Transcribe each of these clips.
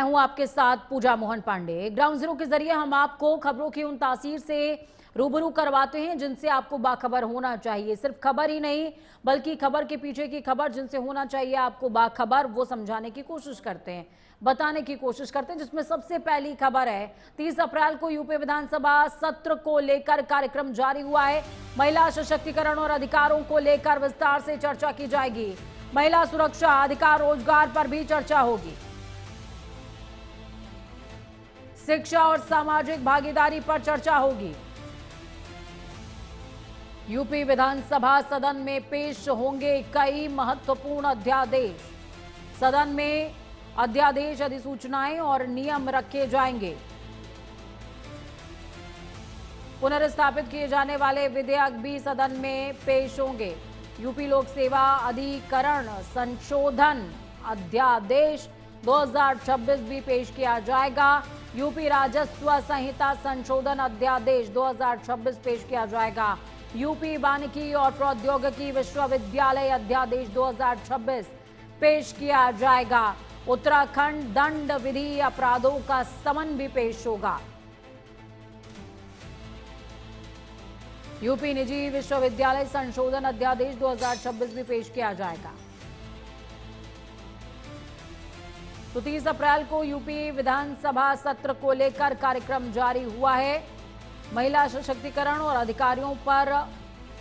हूं आपके साथ पूजा मोहन पांडे। ग्राउंड जीरो के जरिए हम आपको खबरों की उन तासीर से रूबरू करवाते हैं जिनसे आपको बाखबर होना चाहिए। सिर्फ खबर ही नहीं बल्कि खबर के पीछे की खबर जिनसे होना चाहिए आपको बाखबर, वो समझाने की कोशिश करते हैं, बताने की कोशिश करते हैं। जिसमें सबसे पहली खबर है 30 अप्रैल को यूपी विधानसभा सत्र को लेकर कार्यक्रम जारी हुआ है। महिला सशक्तिकरण और अधिकारों को लेकर विस्तार से चर्चा की जाएगी। महिला सुरक्षा, अधिकार, रोजगार पर भी चर्चा होगी। शिक्षा और सामाजिक भागीदारी पर चर्चा होगी। यूपी विधानसभा सदन में पेश होंगे कई महत्वपूर्ण अध्यादेश। सदन में अध्यादेश, अधिसूचनाएं और नियम रखे जाएंगे। पुनर्स्थापित किए जाने वाले विधेयक भी सदन में पेश होंगे। यूपी लोक सेवा अधिकरण संशोधन अध्यादेश 2026 भी पेश किया जाएगा। यूपी राजस्व संहिता संशोधन अध्यादेश 2026 पेश किया जाएगा। यूपी वानिकी और प्रौद्योगिकी विश्वविद्यालय अध्यादेश 2026 पेश किया जाएगा। उत्तराखंड दंड विधि अपराधों का समन भी पेश होगा। यूपी निजी विश्वविद्यालय संशोधन अध्यादेश 2026 भी पेश किया जाएगा। तो 30 अप्रैल को यूपी विधानसभा सत्र को लेकर कार्यक्रम जारी हुआ है। महिला सशक्तिकरण और अधिकारियों पर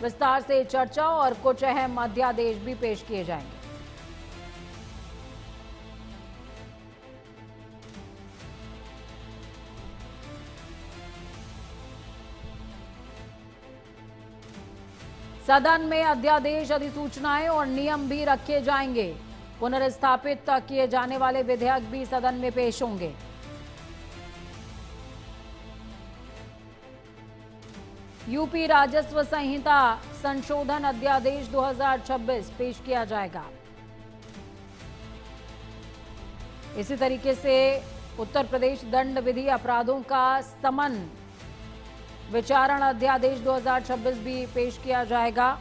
विस्तार से चर्चा और कुछ अहम अध्यादेश भी पेश किए जाएंगे। सदन में अध्यादेश, अधिसूचनाएं और नियम भी रखे जाएंगे। पुनर्स्थापित किए जाने वाले विधेयक भी सदन में पेश होंगे। यूपी राजस्व संहिता संशोधन अध्यादेश 2026 पेश किया जाएगा। इसी तरीके से उत्तर प्रदेश दंड विधि अपराधों का समन विचारण अध्यादेश 2026 भी पेश किया जाएगा।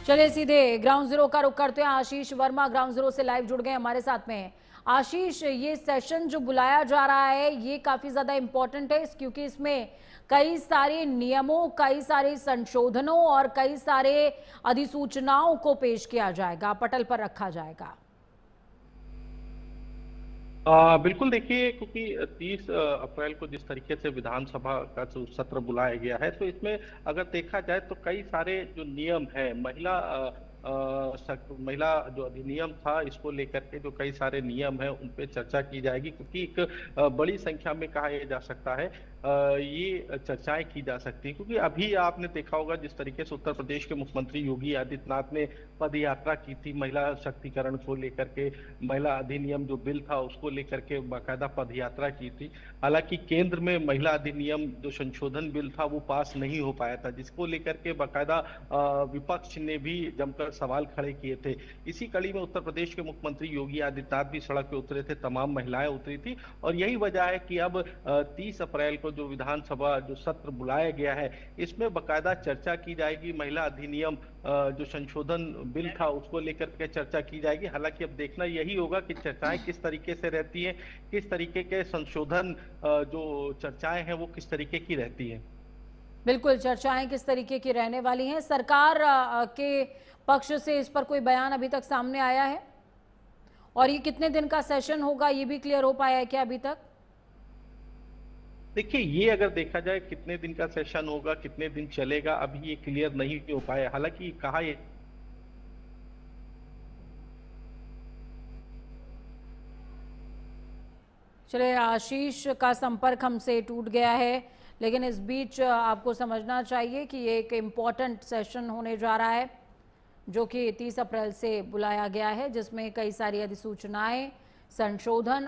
चलिए सीधे ग्राउंड जीरो का रुख करते हैं। आशीष वर्मा ग्राउंड जीरो से लाइव जुड़ गए हमारे साथ में। आशीष, ये सेशन जो बुलाया जा रहा है ये काफी ज्यादा इंपॉर्टेंट है क्योंकि इसमें कई सारे नियमों, कई सारे संशोधनों और कई सारे अधिसूचनाओं को पेश किया जाएगा, पटल पर रखा जाएगा। बिल्कुल, देखिए, क्योंकि 30 अप्रैल को जिस तरीके से विधानसभा का जो सत्र बुलाया गया है, तो इसमें अगर देखा जाए तो कई सारे जो नियम है, महिला जो अधिनियम था इसको लेकर के जो कई सारे नियम है उन पे चर्चा की जाएगी, क्योंकि एक बड़ी संख्या में कहा जा सकता है ये चर्चाएं की जा सकती हैं। क्योंकि अभी आपने देखा होगा जिस तरीके से उत्तर प्रदेश के मुख्यमंत्री योगी आदित्यनाथ ने पद यात्रा की थी महिला शक्तिकरण को लेकर के, महिला अधिनियम जो बिल था उसको लेकर के बाकायदा पद यात्रा की थी। हालांकि केंद्र में महिला अधिनियम जो संशोधन बिल था वो पास नहीं हो पाया था, जिसको लेकर के बाकायदा विपक्ष ने भी जमकर सवाल खड़े किए थे। इसी कड़ी में उत्तर प्रदेश के मुख्यमंत्री योगी आदित्यनाथ भी सड़क पे उतरे थे, तमाम महिलाएं उतरी थी, और यही वजह है कि अब 30 अप्रैल को जो विधानसभा जो सत्र बुलाया गया है इसमें बाकायदा चर्चा की जाएगी। महिला अधिनियम जो संशोधन बिल था उसको लेकर के चर्चा की जाएगी। हालांकि अब देखना यही होगा कि चर्चाएं किस तरीके से रहती हैं, किस तरीके के संशोधन जो चर्चाएं हैं वो किस तरीके की रहती हैं। बिल्कुल, चर्चाएं किस तरीके की रहने वाली हैं। सरकार के पक्ष से इस पर कोई बयान अभी तक सामने आया है? और ये कितने दिन का सेशन होगा ये भी क्लियर हो पाया है क्या अभी तक? देखिए, ये अगर देखा जाए कितने दिन का सेशन होगा, कितने दिन चलेगा, अभी ये क्लियर नहीं हो पाया। हालांकि कहा ये चलिए, आशीष का संपर्क हमसे टूट गया है, लेकिन इस बीच आपको समझना चाहिए कि ये एक इम्पॉर्टेंट सेशन होने जा रहा है जो कि 30 अप्रैल से बुलाया गया है, जिसमें कई सारी अधिसूचनाएं, संशोधन